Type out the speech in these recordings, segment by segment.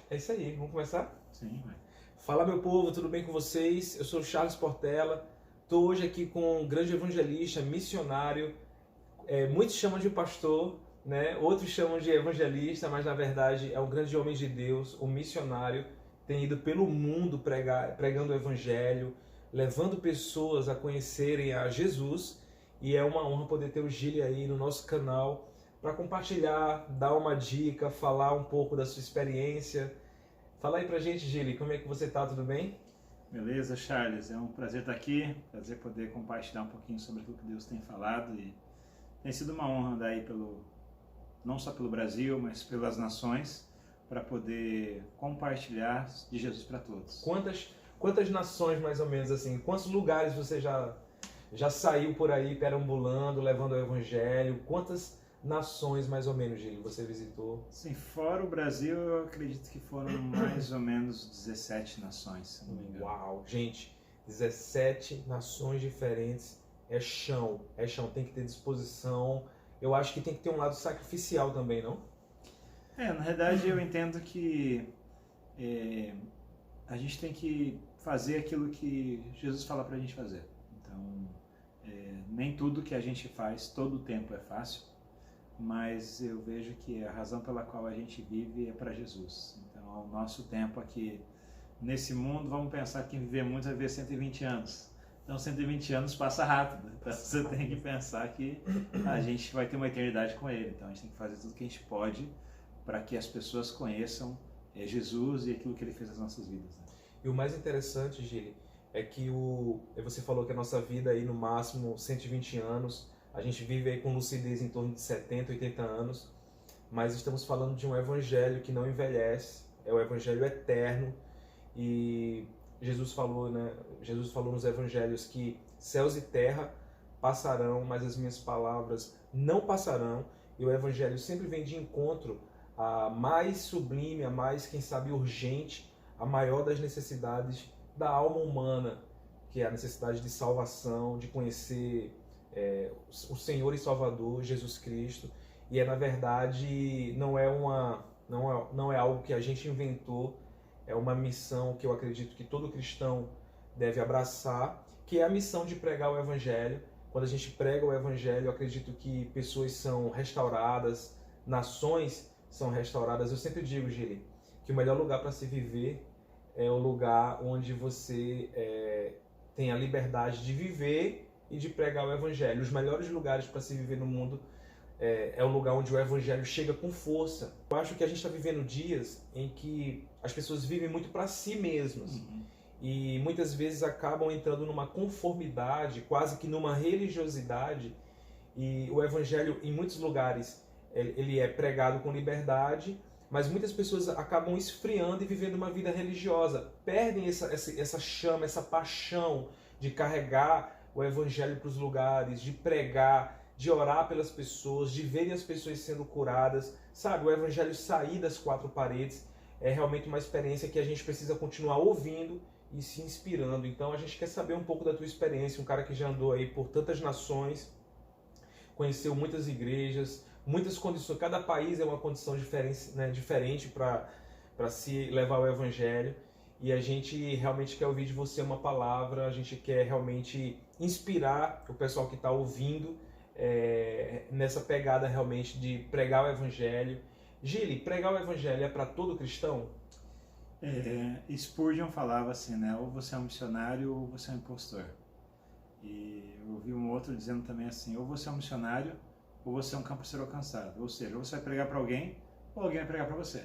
É isso aí, vamos começar? Sim, vai. Fala, meu povo, tudo bem com vocês? Eu sou o Charles Portela, estou hoje aqui com um grande evangelista, missionário, muitos chamam de pastor, né? Outros chamam de evangelista, mas na verdade é um grande homem de Deus, um missionário, tem ido pelo mundo pregando o evangelho, levando pessoas a conhecerem a Jesus, e é uma honra poder ter o Gili aí no nosso canal para compartilhar, dar uma dica, falar um pouco da sua experiência. Fala aí pra gente, Gili, como é que você tá? Tudo bem? Beleza, Charles? É um prazer estar aqui, prazer poder compartilhar um pouquinho sobre aquilo que Deus tem falado e tem sido uma honra andar aí não só pelo Brasil, mas pelas nações, para poder compartilhar de Jesus para todos. Quantas nações, mais ou menos, assim, quantos lugares você já saiu por aí perambulando, levando o evangelho? Quantas nações, mais ou menos, Gili, você visitou? Sim, fora o Brasil, eu acredito que foram mais ou menos 17 nações, se não me engano. Uau, gente, 17 nações diferentes, é chão, tem que ter disposição. Eu acho que tem que ter um lado sacrificial também, não? Na realidade eu entendo que a gente tem que fazer aquilo que Jesus fala pra gente fazer. Então, nem tudo que a gente faz todo o tempo é fácil, mas eu vejo que a razão pela qual a gente vive é para Jesus. Então, o nosso tempo aqui nesse mundo, vamos pensar que viver muito vai viver 120 anos. Então, 120 anos passa rápido. Então, você tem que pensar que a gente vai ter uma eternidade com Ele. Então, a gente tem que fazer tudo o que a gente pode para que as pessoas conheçam Jesus e aquilo que Ele fez nas nossas vidas. Né? E o mais interessante, Gili, é que você falou que a nossa vida aí no máximo 120 anos, a gente vive aí com lucidez em torno de 70, 80 anos, mas estamos falando de um evangelho que não envelhece, é o evangelho eterno, e Jesus falou, né? Jesus falou nos evangelhos que céus e terra passarão, mas as minhas palavras não passarão, e o evangelho sempre vem de encontro a mais sublime, a mais, quem sabe, urgente, a maior das necessidades da alma humana, que é a necessidade de salvação, de conhecer o Senhor e Salvador, Jesus Cristo. E na verdade, não é algo que a gente inventou, é uma missão que eu acredito que todo cristão deve abraçar, que é a missão de pregar o Evangelho. Quando a gente prega o Evangelho, eu acredito que pessoas são restauradas, nações são restauradas. Eu sempre digo, Gili, que o melhor lugar para se viver é o lugar onde você tem a liberdade de viver e de pregar o Evangelho. Os melhores lugares para se viver no mundo é o lugar onde o Evangelho chega com força. Eu acho que a gente está vivendo dias em que as pessoas vivem muito para si mesmas. E muitas vezes acabam entrando numa conformidade, quase que numa religiosidade. E o Evangelho, em muitos lugares, ele é pregado com liberdade, mas muitas pessoas acabam esfriando e vivendo uma vida religiosa, perdem essa chama, essa paixão de carregar o Evangelho para os lugares, de pregar, de orar pelas pessoas, de verem as pessoas sendo curadas. Sabe, o Evangelho sair das quatro paredes é realmente uma experiência que a gente precisa continuar ouvindo e se inspirando. Então a gente quer saber um pouco da tua experiência, um cara que já andou aí por tantas nações, conheceu muitas igrejas, muitas condições, cada país é uma condição diferente, né, diferente para se levar o Evangelho, e a gente realmente quer ouvir de você uma palavra, a gente quer realmente inspirar o pessoal que está ouvindo nessa pegada realmente de pregar o Evangelho. Gili, pregar o Evangelho é para todo cristão? Spurgeon falava assim, né? Ou você é um missionário ou você é um impostor. E eu ouvi um outro dizendo também assim, ou você é um missionário ou você é um campo a ser alcançado. Ou seja, ou você vai pregar para alguém ou alguém vai pregar para você.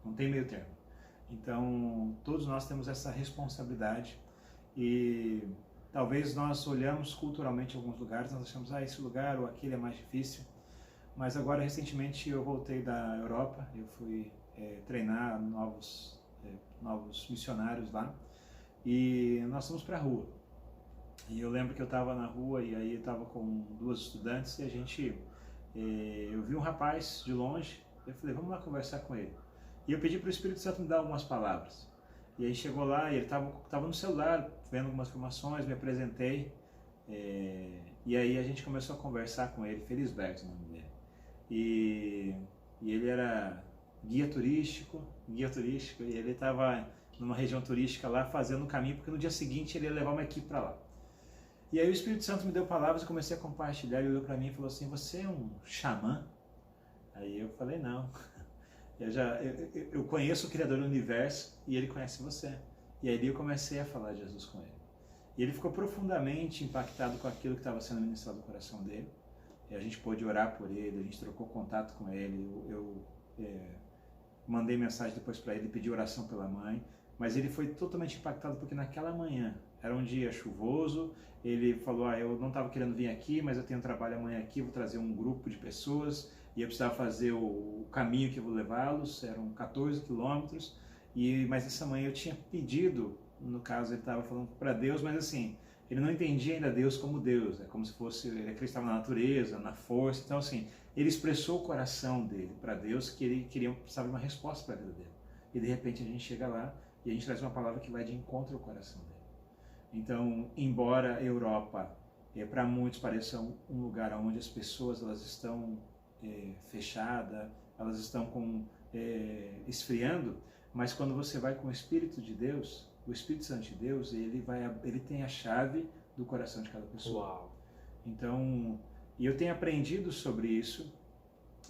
Não tem meio termo. Então, todos nós temos essa responsabilidade e talvez nós olhamos culturalmente em alguns lugares, nós achamos, esse lugar ou aquele é mais difícil. Mas agora, recentemente, eu voltei da Europa, eu fui treinar novos missionários lá e nós fomos para a rua. E eu lembro que eu estava na rua e aí eu estava com duas estudantes e eu vi um rapaz de longe, eu falei, vamos lá conversar com ele. E eu pedi para o Espírito Santo me dar algumas palavras. E aí chegou lá e ele estava no celular, vendo algumas informações, me apresentei. E aí a gente começou a conversar com ele, Felisberto, o nome dele. E ele era guia turístico, e ele estava numa região turística lá fazendo o caminho, porque no dia seguinte ele ia levar uma equipe para lá. E aí o Espírito Santo me deu palavras, eu comecei a compartilhar, ele olhou para mim e falou assim, você é um xamã? Aí eu falei, não, eu conheço o Criador do Universo e ele conhece você. E aí eu comecei a falar de Jesus com ele. E ele ficou profundamente impactado com aquilo que estava sendo ministrado no coração dele. E a gente pôde orar por ele, a gente trocou contato com ele, eu mandei mensagem depois para ele, pedi oração pela mãe, mas ele foi totalmente impactado porque naquela manhã, era um dia chuvoso, ele falou, eu não estava querendo vir aqui, mas eu tenho trabalho amanhã aqui, vou trazer um grupo de pessoas, e eu precisava fazer o caminho que eu vou levá-los, eram 14 quilômetros, mas essa manhã eu tinha pedido, no caso ele estava falando para Deus, mas assim, ele não entendia ainda Deus como Deus, é como se fosse, ele acreditava na natureza, na força, então assim, ele expressou o coração dele para Deus que ele precisava de uma resposta para a vida dele. E de repente a gente chega lá e a gente traz uma palavra que vai de encontro ao coração dele. Então, embora a Europa, para muitos, pareça um lugar onde as pessoas elas estão fechadas, elas estão esfriando, mas quando você vai com o Espírito de Deus, o Espírito Santo de Deus, ele tem a chave do coração de cada pessoa. Uau. Então, e eu tenho aprendido sobre isso,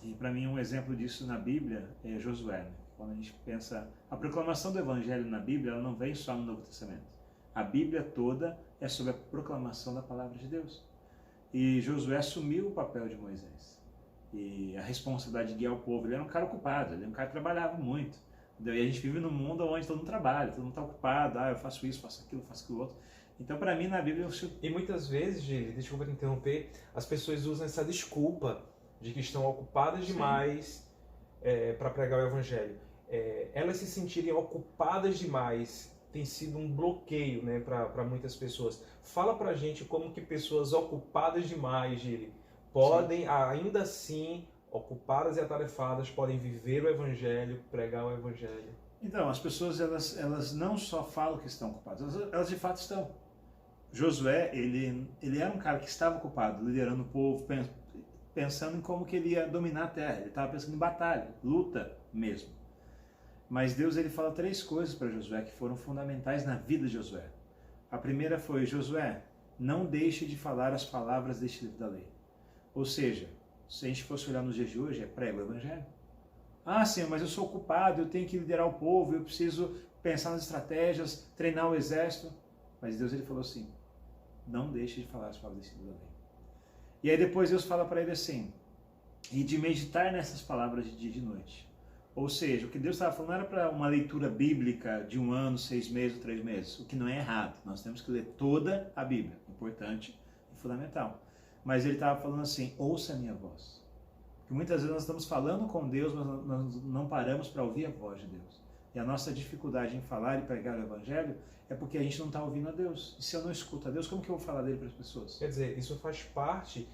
e para mim um exemplo disso na Bíblia é Josué. Né? Quando a gente pensa, a proclamação do Evangelho na Bíblia, ela não vem só no Novo Testamento. A Bíblia toda é sobre a proclamação da Palavra de Deus. E Josué assumiu o papel de Moisés. E a responsabilidade de guiar o povo, ele era um cara ocupado, ele era um cara que trabalhava muito. Entendeu? E a gente vive num mundo onde todo mundo trabalha, todo mundo está ocupado, eu faço isso, faço aquilo outro. Então, para mim, na Bíblia... E muitas vezes, Gili, desculpa te interromper, as pessoas usam essa desculpa de que estão ocupadas demais para pregar o Evangelho. Elas se sentirem ocupadas demais tem sido um bloqueio, né, para muitas pessoas. Fala pra gente como que pessoas ocupadas demais, Gili, podem, ainda assim, ocupadas e atarefadas, podem viver o Evangelho, pregar o Evangelho. Então, as pessoas, elas não só falam que estão ocupadas, elas de fato estão. Josué, ele era um cara que estava ocupado, liderando o povo, pensando em como que ele ia dominar a terra. Ele estava pensando em batalha, luta mesmo. Mas Deus, ele fala 3 coisas para Josué que foram fundamentais na vida de Josué. A primeira foi, Josué, não deixe de falar as palavras deste livro da lei. Ou seja, se a gente fosse olhar nos dias de hoje, prega o Evangelho. Ah, sim, mas eu sou ocupado, eu tenho que liderar o povo, eu preciso pensar nas estratégias, treinar o exército. Mas Deus, ele falou assim, não deixe de falar as palavras desse livro da lei. E aí depois Deus fala para ele assim, e de meditar nessas palavras de dia e de noite. Ou seja, o que Deus estava falando não era para uma leitura bíblica de 1 ano, 6 meses ou 3 meses, o que não é errado. Nós temos que ler toda a Bíblia, importante e fundamental. Mas ele estava falando assim, ouça a minha voz. Porque muitas vezes nós estamos falando com Deus, mas nós não paramos para ouvir a voz de Deus. E a nossa dificuldade em falar e pregar o Evangelho é porque a gente não está ouvindo a Deus. E se eu não escuto a Deus, como que eu vou falar dele para as pessoas? Quer dizer, isso faz parte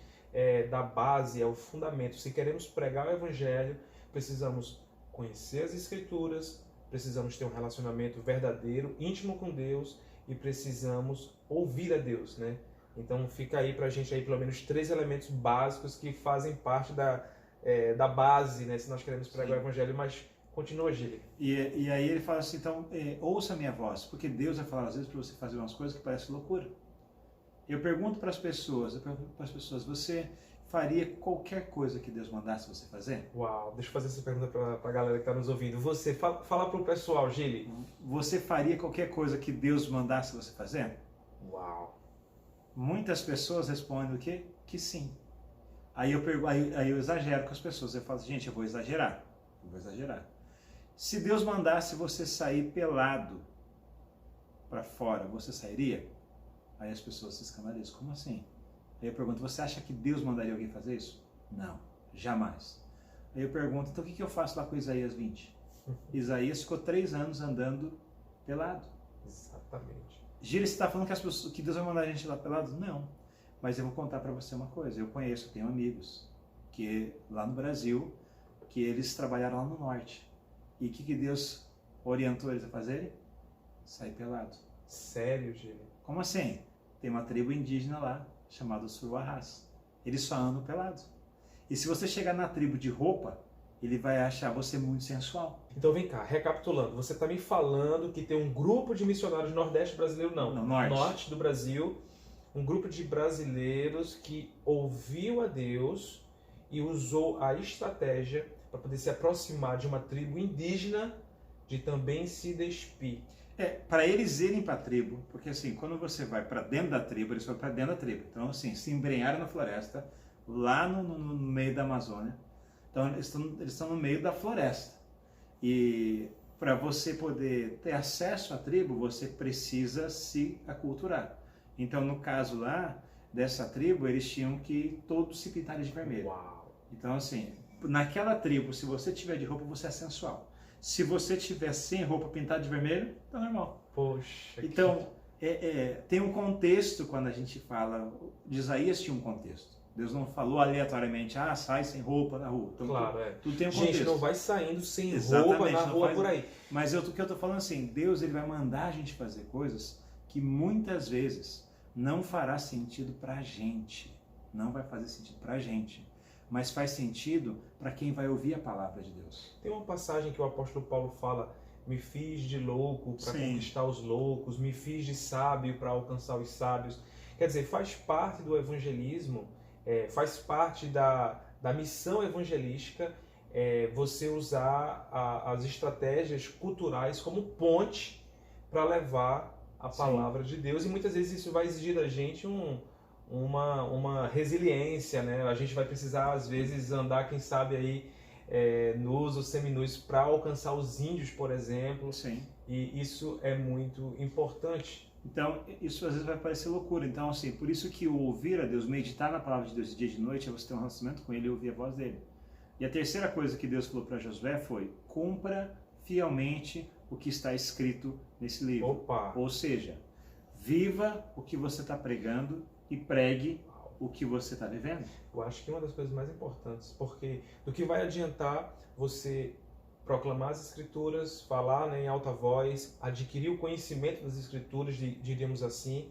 da base, é o fundamento. Se queremos pregar o Evangelho, precisamos conhecer as Escrituras, precisamos ter um relacionamento verdadeiro, íntimo com Deus e precisamos ouvir a Deus, né? Então fica aí pra gente aí pelo menos 3 elementos básicos que fazem parte da base, né? Se nós queremos pregar o Evangelho, mas continua, Gili. E aí ele fala assim, então, ouça a minha voz, porque Deus vai falar às vezes para você fazer umas coisas que parecem loucura. Eu pergunto para as pessoas, você faria qualquer coisa que Deus mandasse você fazer? Uau, deixa eu fazer essa pergunta para a galera que está nos ouvindo. Você, fala para o pessoal, Gili. Você faria qualquer coisa que Deus mandasse você fazer? Uau. Muitas pessoas respondem o quê? Que sim. Aí eu exagero com as pessoas. Eu falo, gente, eu vou exagerar. Se Deus mandasse você sair pelado para fora, você sairia? Aí as pessoas se escandalizam. Como assim? Aí eu pergunto, você acha que Deus mandaria alguém fazer isso? Não, jamais. Aí eu pergunto, então o que eu faço lá com Isaías 20? Isaías ficou 3 anos andando pelado. Exatamente. Gili, você está falando que Deus vai mandar a gente lá pelado? Não. Mas eu vou contar para você uma coisa. Eu tenho amigos que lá no Brasil, que eles trabalharam lá no norte. E o que Deus orientou eles a fazerem? Sair pelado. Sério, Gili? Como assim? Tem uma tribo indígena lá, chamada Suruarás. Eles só andam pelados. E se você chegar na tribo de roupa, ele vai achar você muito sensual. Então vem cá, recapitulando, você está me falando que tem um grupo de missionários Nordeste brasileiro, não, Norte do Brasil, um grupo de brasileiros que ouviu a Deus e usou a estratégia para poder se aproximar de uma tribo indígena de também se despir. Para eles irem para a tribo, porque assim, quando você vai para dentro da tribo, eles foram para dentro da tribo. Então assim, se embrenharam na floresta, lá no meio da Amazônia. Então eles estão no meio da floresta. E para você poder ter acesso à tribo, você precisa se aculturar. Então no caso lá, dessa tribo, eles tinham que todos se pintarem de vermelho. Uau. Então assim, naquela tribo, se você tiver de roupa, você é sensual. Se você tiver sem roupa pintada de vermelho, tá normal. Poxa. Então, tem um contexto quando a gente fala, de Isaías tinha um contexto. Deus não falou aleatoriamente, sai sem roupa na rua. Então, claro, tudo tem um contexto. Gente, não vai saindo sem Exatamente, roupa na rua por aí. Mas o que eu estou falando assim, Deus ele vai mandar a gente fazer coisas que muitas vezes não fará sentido pra gente. Não vai fazer sentido pra gente. Mas faz sentido para quem vai ouvir a palavra de Deus. Tem uma passagem que o apóstolo Paulo fala, me fiz de louco para conquistar os loucos, me fiz de sábio para alcançar os sábios. Quer dizer, faz parte do evangelismo, faz parte da missão evangelística, você usar as estratégias culturais como ponte para levar a palavra de Deus. E muitas vezes isso vai exigir da gente uma resiliência, né? A gente vai precisar, às vezes, andar, quem sabe, aí nus ou seminus para alcançar os índios, por exemplo. Sim. E isso é muito importante. Então, isso às vezes vai parecer loucura. Então, assim, por isso que o ouvir a Deus, meditar na palavra de Deus de dia e de noite, é você ter um relacionamento com Ele e ouvir a voz dele. E a terceira coisa que Deus falou para Josué foi, cumpra fielmente o que está escrito nesse livro. Opa. Ou seja, viva o que você está pregando e pregue o que você está vivendo. Eu acho que é uma das coisas mais importantes, porque do que vai adiantar você proclamar as Escrituras, falar, né, em alta voz, adquirir o conhecimento das Escrituras, diríamos assim,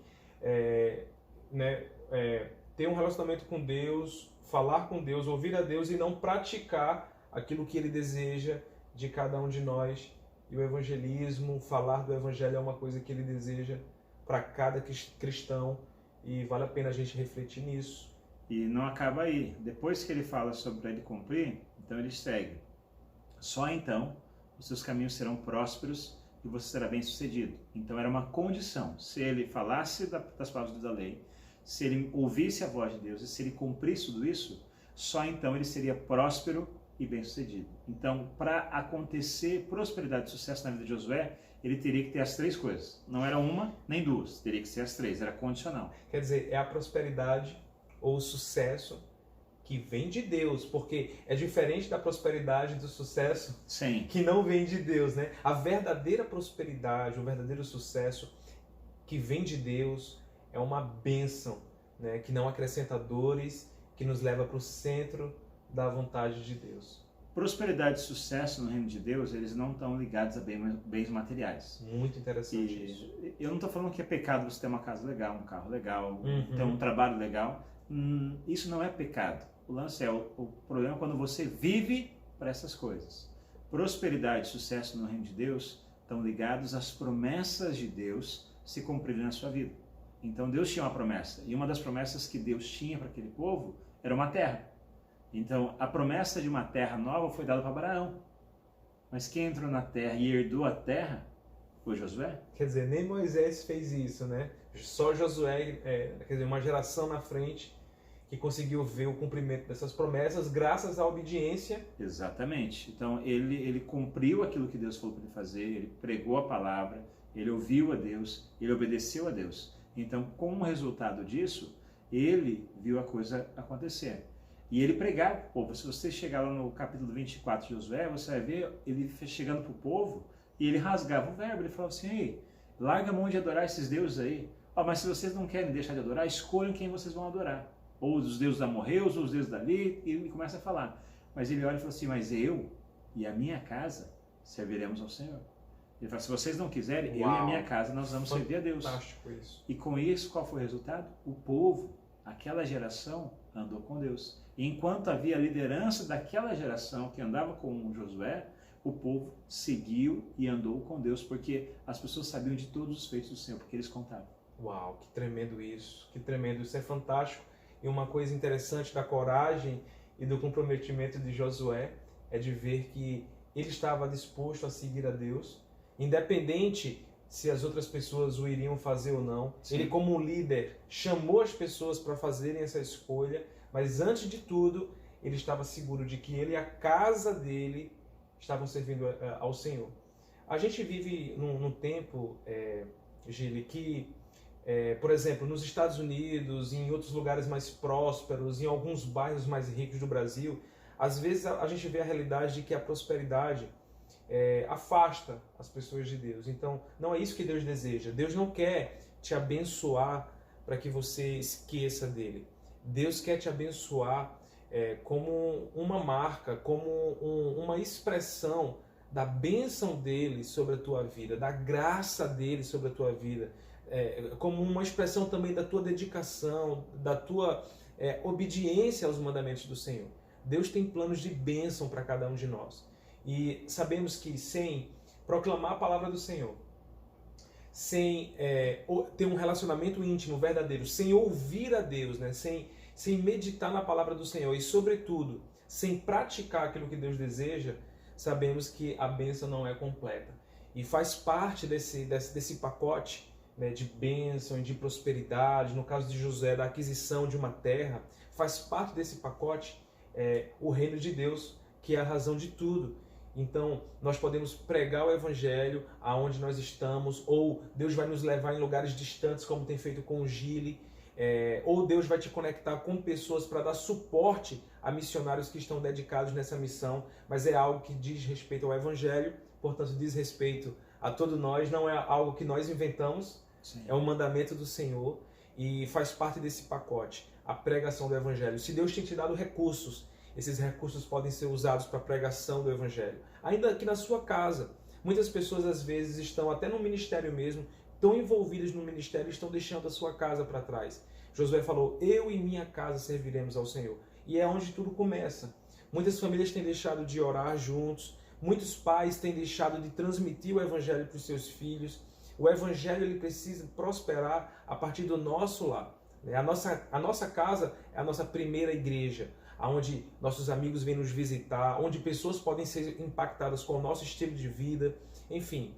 ter um relacionamento com Deus, falar com Deus, ouvir a Deus e não praticar aquilo que Ele deseja de cada um de nós. E o evangelismo, falar do Evangelho é uma coisa que Ele deseja para cada cristão. E vale a pena a gente refletir nisso. E não acaba aí. Depois que ele fala sobre ele cumprir, então ele segue. Só então os seus caminhos serão prósperos e você será bem sucedido. Então era uma condição. Se ele falasse das palavras da lei, se ele ouvisse a voz de Deus e se ele cumprisse tudo isso, só então ele seria próspero e bem sucedido. Então, para acontecer prosperidade e sucesso na vida de Josué, ele teria que ter as três coisas. Não era uma nem duas, teria que ser as três, era condicional. Quer dizer, é a prosperidade ou o sucesso que vem de Deus, porque é diferente da prosperidade e do sucesso que não vem de Deus, né? A verdadeira prosperidade, o verdadeiro sucesso que vem de Deus é uma bênção, né? Que não acrescenta dores, que nos leva para o centro da vontade de Deus. Prosperidade e sucesso no reino de Deus, eles não estão ligados a bens materiais. Muito interessante isso. Eu não estou falando que é pecado você ter uma casa legal, um carro legal, ter um trabalho legal. Isso não é pecado. O lance o problema é quando você vive para essas coisas. Prosperidade e sucesso no reino de Deus estão ligados às promessas de Deus se cumprirem na sua vida. Então Deus tinha uma promessa, e uma das promessas que Deus tinha para aquele povo era uma terra. Então, a promessa de uma terra nova foi dada para Abraão. Mas quem entrou na terra e herdou a terra foi Josué. Quer dizer, nem Moisés fez isso, né? Só Josué, quer dizer, uma geração na frente que conseguiu ver o cumprimento dessas promessas graças à obediência. Exatamente. Então, ele cumpriu aquilo que Deus falou para ele fazer, ele pregou a palavra, ele ouviu a Deus, ele obedeceu a Deus. Então, como resultado disso, ele viu a coisa acontecer. E ele pregava para o povo. Se você chegar lá no capítulo 24 de Josué, você vai ver ele chegando para o povo e ele rasgava o verbo. Ele falava assim, ei, larga a mão de adorar esses deuses aí. Mas se vocês não querem deixar de adorar, escolham quem vocês vão adorar. Ou os deuses da Amorreus, ou os deuses dali. E ele começa a falar. Mas ele olha e fala assim, mas eu e a minha casa serviremos ao Senhor. Ele fala, se vocês não quiserem, eu e a minha casa, nós vamos servir a Deus. Fantástico isso. E com isso, qual foi o resultado? O povo, aquela geração, andou com Deus. E enquanto havia a liderança daquela geração que andava com Josué, o povo seguiu e andou com Deus, porque as pessoas sabiam de todos os feitos do Senhor, porque eles contavam. Uau, que tremendo isso, que tremendo, isso é fantástico. E uma coisa interessante da coragem e do comprometimento de Josué é de ver que ele estava disposto a seguir a Deus, independente se as outras pessoas o iriam fazer ou não. Sim. Ele, como líder, chamou as pessoas para fazerem essa escolha, mas antes de tudo, ele estava seguro de que ele e a casa dele estavam servindo ao Senhor. A gente vive num tempo, Gili, que, por exemplo, nos Estados Unidos, em outros lugares mais prósperos, em alguns bairros mais ricos do Brasil, às vezes a gente vê a realidade de que a prosperidade afasta as pessoas de Deus. Então, não é isso que Deus deseja. Deus não quer te abençoar para que você esqueça dele. Deus quer te abençoar como uma marca, como uma expressão da bênção dele sobre a tua vida, da graça dele sobre a tua vida, como uma expressão também da tua dedicação, da tua obediência aos mandamentos do Senhor. Deus tem planos de bênção para cada um de nós. E sabemos que sem proclamar a palavra do Senhor, sem ter um relacionamento íntimo, verdadeiro, sem ouvir a Deus, né? sem meditar na palavra do Senhor e, sobretudo, sem praticar aquilo que Deus deseja, sabemos que a bênção não é completa. E faz parte desse pacote, né, de bênção e de prosperidade, no caso de José, da aquisição de uma terra, faz parte desse pacote o reino de Deus, que é a razão de tudo. Então, nós podemos pregar o Evangelho aonde nós estamos, ou Deus vai nos levar em lugares distantes, como tem feito com o Gili, ou Deus vai te conectar com pessoas para dar suporte a missionários que estão dedicados nessa missão, mas é algo que diz respeito ao Evangelho, portanto diz respeito a todos nós, não é algo que nós inventamos. Sim. É um mandamento do Senhor e faz parte desse pacote, a pregação do Evangelho. Se Deus tem te dado recursos, esses recursos podem ser usados para a pregação do Evangelho. Ainda aqui na sua casa, muitas pessoas às vezes estão até no ministério mesmo, tão envolvidas no ministério e estão deixando a sua casa para trás. Josué falou, eu e minha casa serviremos ao Senhor. E é onde tudo começa. Muitas famílias têm deixado de orar juntos, muitos pais têm deixado de transmitir o Evangelho para os seus filhos. O Evangelho ele precisa prosperar a partir do nosso lar. A nossa casa é a nossa primeira igreja, onde nossos amigos vêm nos visitar, onde pessoas podem ser impactadas com o nosso estilo de vida. Enfim,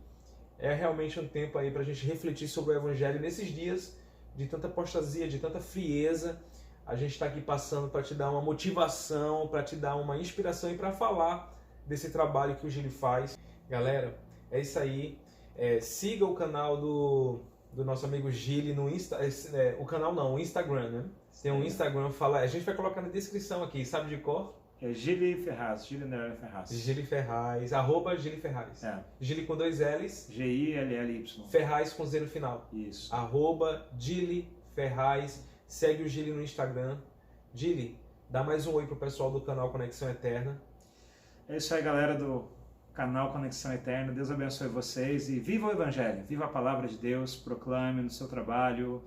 é realmente um tempo aí para a gente refletir sobre o Evangelho. Nesses dias de tanta apostasia, de tanta frieza, a gente está aqui passando para te dar uma motivação, para te dar uma inspiração e para falar desse trabalho que o Gili faz. Galera, é isso aí. Siga o canal do nosso amigo Gili no o Instagram, né? Tem um Instagram, a gente vai colocar na descrição aqui, sabe de cor? É Gili Ferraz, Gili Ferraz. Gili Ferraz, @Gili Ferraz. Gili com 2 L's. Gilly. Ferraz com Z no final. Isso. @Gili Ferraz. Segue o Gili no Instagram. Gili, dá mais um oi pro pessoal do canal Conexão Eterna. É isso aí, galera do canal Conexão Eterna. Deus abençoe vocês e viva o Evangelho, viva a palavra de Deus, proclame no seu trabalho,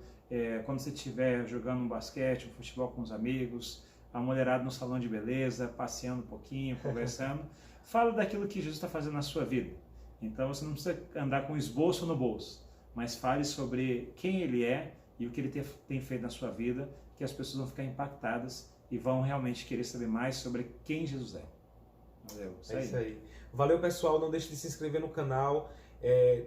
quando você estiver jogando um basquete, um futebol com os amigos, a mulherada no salão de beleza, passeando um pouquinho, conversando. Fala daquilo que Jesus está fazendo na sua vida. Então você não precisa andar com esboço no bolso, mas fale sobre quem Ele é e o que Ele tem feito na sua vida, que as pessoas vão ficar impactadas e vão realmente querer saber mais sobre quem Jesus é. Valeu. É isso aí. Valeu, pessoal. Não deixe de se inscrever no canal.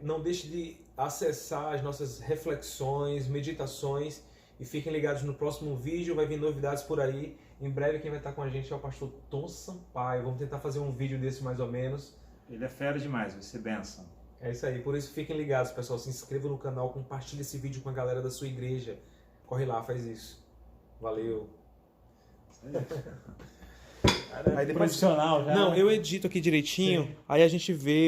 Não deixe de acessar as nossas reflexões, meditações. E fiquem ligados no próximo vídeo. Vai vir novidades por aí. Em breve quem vai estar com a gente é o pastor Tom Sampaio. Vamos tentar fazer um vídeo desse mais ou menos. Ele é fera demais, vai ser bênção. É isso aí. Por isso fiquem ligados, pessoal. Se inscrevam no canal. Compartilhe esse vídeo com a galera da sua igreja. Corre lá, faz isso. Valeu. Isso aí. Aí depois... Profissional já. Não, eu edito aqui direitinho, sim. Aí a gente vê